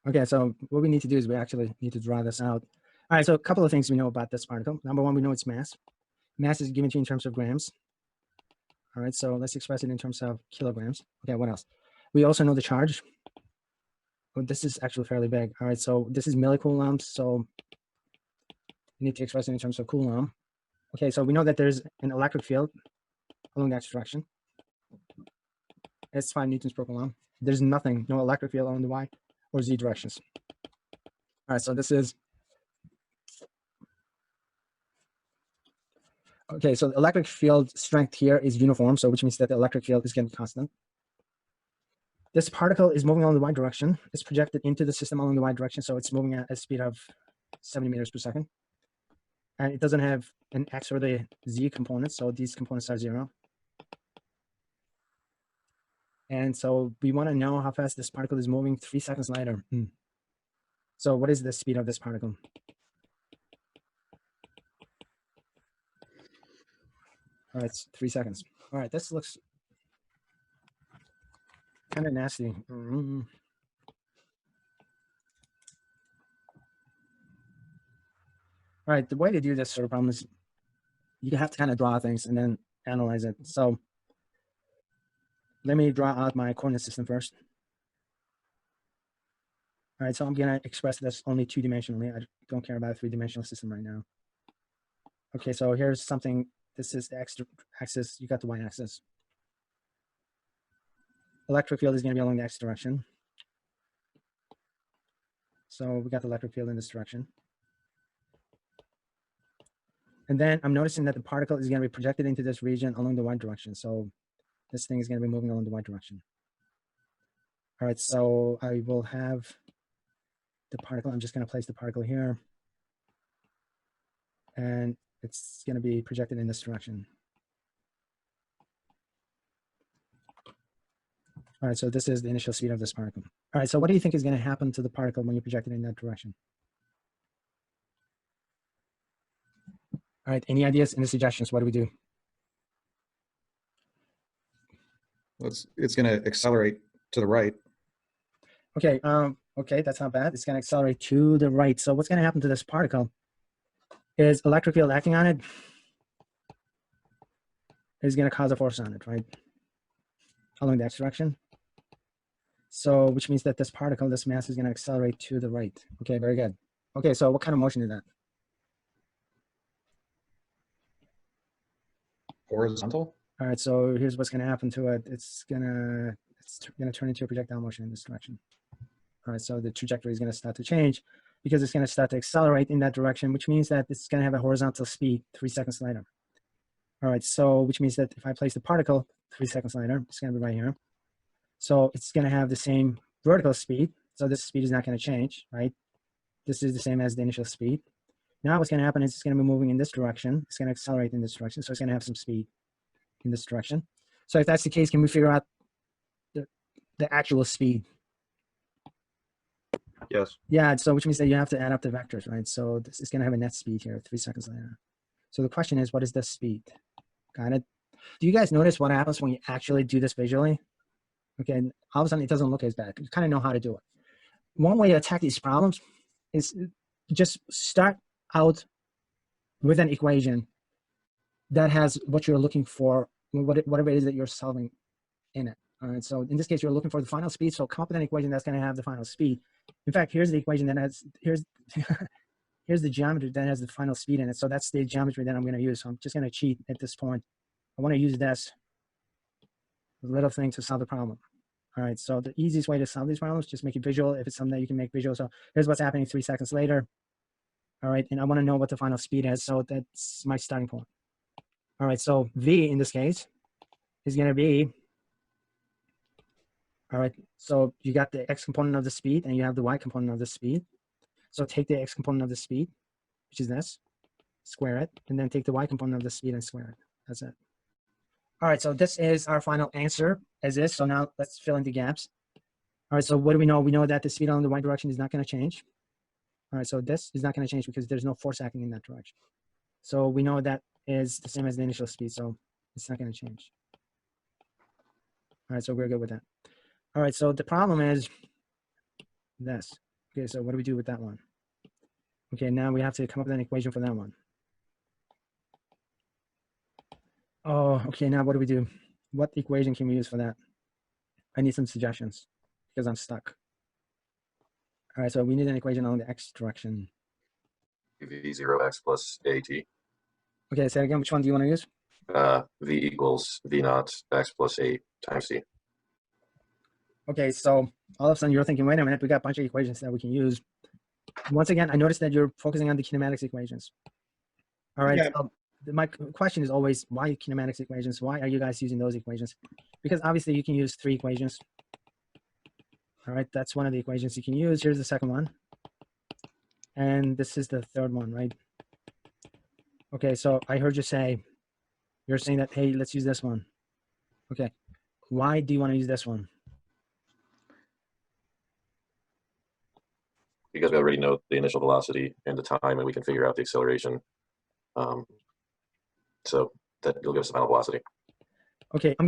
Okay, so what we need to do is we actually need to draw this out. All right, so a couple of things we know about this particle. Number one, we know its mass. Mass is given to you in terms of grams. All right, so let's express it in terms of kilograms. Okay, what else? We also know the charge. Oh, this is actually fairly big. All right, so this is millicoulombs, so we need to express it in terms of coulomb. Okay, so we know that there's an electric field along the x direction. It's 5 newtons per coulomb. There's nothing, no electric field along the y or z directions. All right, so this is, okay, so the electric field strength here is uniform, so which means that the electric field is going to be constant. This particle is moving along the y direction. It's projected into the system along the y direction, so it's moving at a speed of 70 meters per second. And it doesn't have an x or the z components, so these components are 0. And so we want to know how fast this particle is moving 3 seconds later. So what is the speed of this particle? All right, it's 3 seconds. All right, this looks kind of nasty. All right, the way to do this sort of problem is you have to kind of draw things and then analyze it. So let me draw out my coordinate system first. All right, so I'm going to express this only 2-dimensionally. I don't care about a 3-dimensional system right now. Okay, so here's something. This is the x axis. You got the y axis. Electric field is going to be along the x direction. So we got the electric field in this direction. And then I'm noticing that the particle is going to be projected into this region along the y direction. So this thing is going to be moving along the y direction. All right, so I will have the particle. I'm just going to place the particle here. And it's going to be projected in this direction. All right, so this is the initial speed of this particle. All right, so what do you think is going to happen to the particle when you project it in that direction? All right, any ideas, any suggestions? What do we do? Well, it's going to accelerate to the right. Okay, okay, that's not bad. It's going to accelerate to the right. So what's going to happen to this particle is electric field acting on it is going to cause a force on it, right? Along the x direction. So which means that this particle, this mass is going to accelerate to the right. Okay, very good. Okay, so what kind of motion is that? Horizontal. All right, so here's what's going to happen to it. It's going to turn into a projectile motion in this direction. All right, so the trajectory is going to start to change because it's going to start to accelerate in that direction, which means that it's going to have a horizontal speed 3 seconds later. All right, so which means that if I place the particle 3 seconds later, it's going to be right here. So it's going to have the same vertical speed. So this speed is not going to change, right? This is the same as the initial speed. Now what's going to happen is it's going to be moving in this direction. It's going to accelerate in this direction. So it's going to have some speed in this direction. So if that's the case, can we figure out the actual speed? Yes. Yeah, so which means that you have to add up the vectors, right? So this is going to have a net speed here 3 seconds later. So the question is, what is the speed? Got it? Do you guys notice what happens when you actually do this visually? Okay, all of a sudden it doesn't look as bad. You kind of know how to do it. One way to attack these problems is just start out with an equation that has what you're looking for, whatever it is that you're solving in it. All right, so in this case, you're looking for the final speed. So come up with an equation that's going to have the final speed. In fact, here's the equation that has, here's the geometry that has the final speed in it. So that's the geometry that I'm going to use. So I'm just going to cheat at this point. I want to use this little thing to solve the problem. All right, so the easiest way to solve these problems, just make it visual if it's something that you can make visual. So here's what's happening 3 seconds later. All right, and I want to know what the final speed is. So that's my starting point. All right, so V in this case is going to be, all right, so you got the x component of the speed and you have the y component of the speed. So take the x component of the speed, which is this, square it, and then take the y component of the speed and square it. That's it. All right, so this is our final answer as is. So now let's fill in the gaps. All right, so what do we know? We know that the speed along the y direction is not going to change. All right, so this is not going to change because there's no force acting in that direction. So we know that is the same as the initial speed, so it's not going to change. All right, so we're good with that. All right, so the problem is this. Okay, so what do we do with that one? Okay, now we have to come up with an equation for that one. Oh, okay, now what do we do? What equation can we use for that? I need some suggestions because I'm stuck. All right, so we need an equation along the x direction. v0x plus at. Okay, say it again. Which one do you want to use? V equals v naught x plus a times c. Okay, so all of a sudden you're thinking, wait a minute, we got a bunch of equations that we can use. Once again, I noticed that you're focusing on the kinematics equations. All right, Yeah. so my question is always, why kinematics equations? Why are you guys using those equations? Because obviously you can use 3 equations. All right, that's one of the equations you can use. Here's the second one. And this is the third one, right? Okay, so I heard you say, you're saying that, hey, let's use this one. Okay, why do you want to use this one? Because we already know the initial velocity and the time, and we can figure out the acceleration. So that will give us the final velocity. Okay, I'm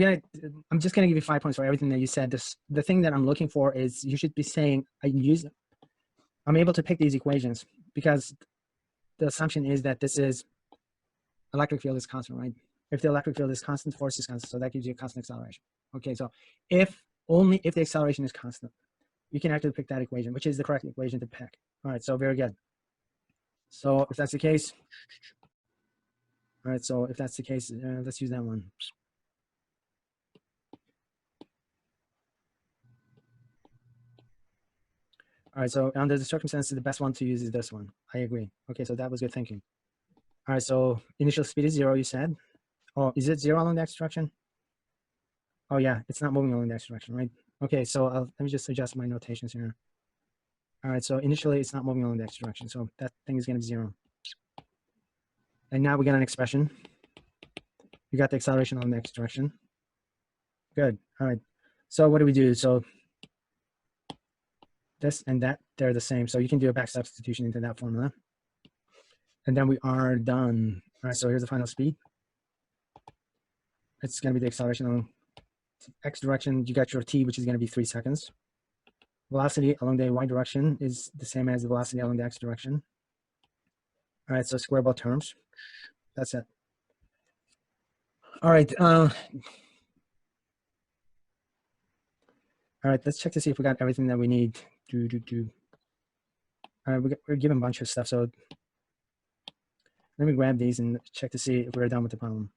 just gonna give you 5 points for everything that you said. The thing that I'm looking for is you should be saying I'm able to pick these equations because the assumption is that this is electric field is constant, right? If the electric field is constant, force is constant, so that gives you a constant acceleration. Okay, so only if the acceleration is constant, you can actually pick that equation, which is the correct equation to pick. All right, so very good. So if that's the case, all right, so if that's the case, let's use that one. All right, so under the circumstances, the best one to use is this one. I agree. Okay, so that was good thinking. All right, so initial speed is 0, you said. Oh, is it 0 along the x direction? Oh yeah, it's not moving along the x direction, right? Okay, so let me just adjust my notations here. All right, so initially it's not moving along the x direction, so that thing is gonna be 0. And now we got an expression. We got the acceleration along the x direction. Good, all right. So what do we do? So this and that, they're the same. So you can do a back substitution into that formula. And then we are done. All right, so here's the final speed. It's gonna be the acceleration along x direction. You got your t, which is gonna be 3 seconds. Velocity along the y direction is the same as the velocity along the x direction. All right, so square both terms. That's it. All right. All right, let's check to see if we got everything that we need. All right, we're given a bunch of stuff, so let me grab these and check to see if we're done with the problem.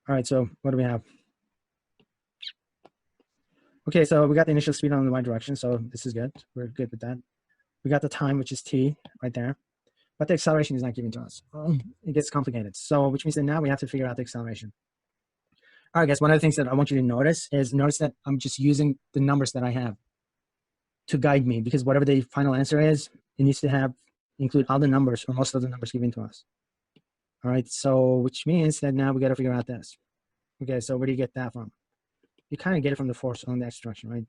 All right, so what do we have? Okay, so we got the initial speed on the y direction, so this is good. We're good with that. We got the time, which is t, right there. But the acceleration is not given to us. It gets complicated. So which means that now we have to figure out the acceleration. All right, guys, one of the things that I want you to notice that I'm just using the numbers that I have to guide me, because whatever the final answer is, it needs to include all the numbers or most of the numbers given to us. All right, so which means that now we got to figure out this. Okay, so where do you get that from? You kind of get it from the force on the x direction, right?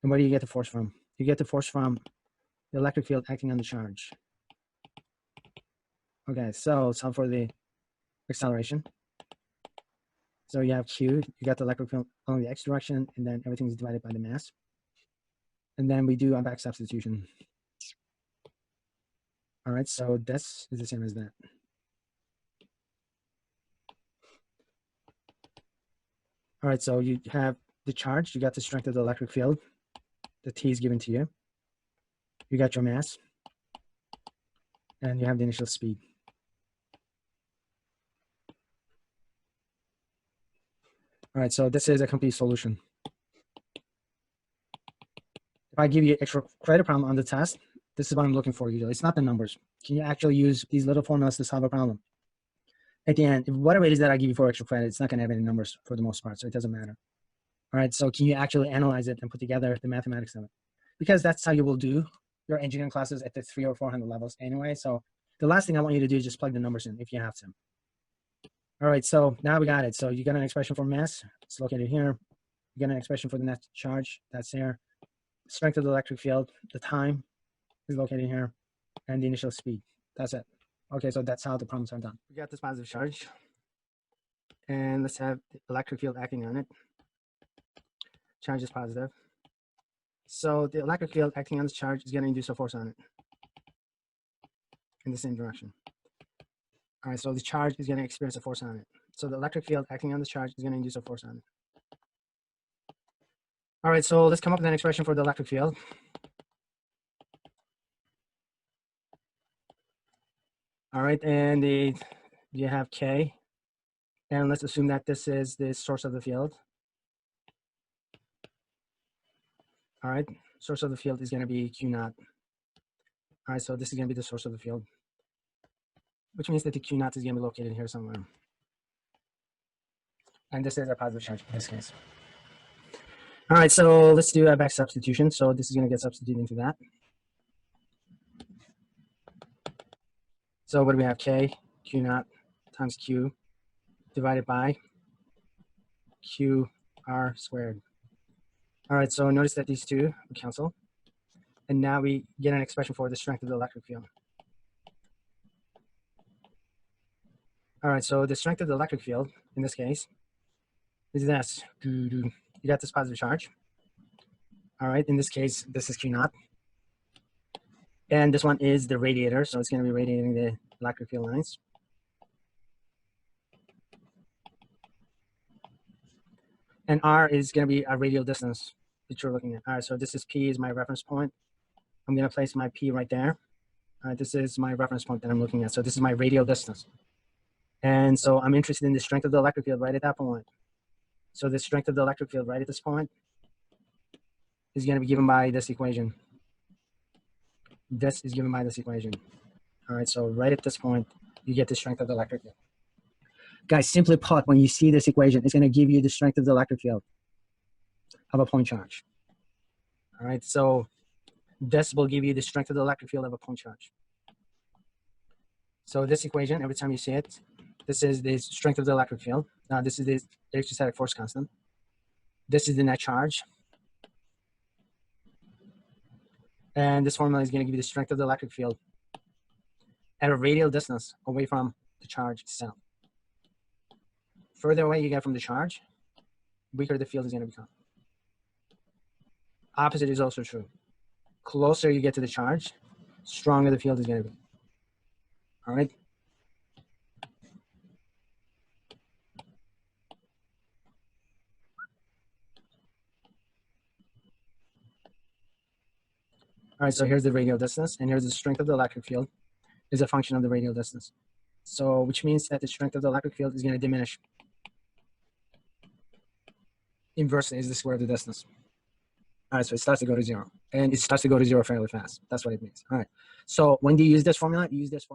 And where do you get the force from? You get the force from the electric field acting on the charge. Okay, so solve for the acceleration. So you have Q, you got the electric field along the x direction, and then everything is divided by the mass. And then we do a back substitution. All right, so this is the same as that. All right, so you have the charge, you got the strength of the electric field, the T is given to you. You got your mass, and you have the initial speed. All right, so this is a complete solution. If I give you extra credit problem on the test, this is what I'm looking for usually. It's not the numbers. Can you actually use these little formulas to solve a problem? At the end, whatever it is that I give you for extra credit, it's not going to have any numbers for the most part, so it doesn't matter. All right, so can you actually analyze it and put together the mathematics of it? Because that's how you will do your engineering classes at the 300 or 400 levels anyway. So the last thing I want you to do is just plug the numbers in if you have to. All right, so now we got it. So you got an expression for mass, it's located here. You got an expression for the net charge, that's there. Strength of the electric field, the time is located here, and the initial speed. That's it. Okay, so that's how the problems are done. We got this positive charge, And let's have the electric field acting on it. Charge is positive. So the electric field acting on this charge is going to induce a force on it in the same direction. All right, so the charge is going to experience a force on it. So the electric field acting on this charge is going to induce a force on it. All right, so let's come up with an expression for the electric field. All right, and you have K, and let's assume that this is the source of the field. All right, source of the field is going to be Q naught. All right, so this is going to be the source of the field, which means that the Q naught is going to be located here somewhere. And this is a positive charge in this case. All right, so let's do a back substitution. So this is going to get substituted into that. So what do we have? K, Q naught times Q divided by Q R squared. All right, so notice that these two cancel. And now we get an expression for the strength of the electric field. All right, so the strength of the electric field, in this case, is this. You got this positive charge. All right, in this case, this is Q naught. And this one is the radiator, so it's going to be radiating the electric field lines. And R is going to be a radial distance that you're looking at. All right, so this is P is my reference point. I'm going to place my P right there. All right, this is my reference point that I'm looking at. So this is my radial distance. And so I'm interested in the strength of the electric field right at that point. So the strength of the electric field right at this point is going to be given by this equation. This is given by this equation. All right, so right at this point, you get the strength of the electric field. Guys, simply put, when you see this equation, it's going to give you the strength of the electric field of a point charge. All right, so this will give you the strength of the electric field of a point charge. So this equation, every time you see it, this is the strength of the electric field. This is the electrostatic force constant. This is the net charge. And this formula is going to give you the strength of the electric field at a radial distance away from the charge itself. Further away you get from the charge, weaker the field is going to become. Opposite is also true. Closer you get to the charge, stronger the field is going to be. All right. All right, so here's the radial distance, and here's the strength of the electric field is a function of the radial distance. So, which means that the strength of the electric field is going to diminish. Inversely is the square of the distance. All right, so it starts to go to zero, and it starts to go to zero fairly fast. That's what it means. All right, so when do you use this formula? You use this formula.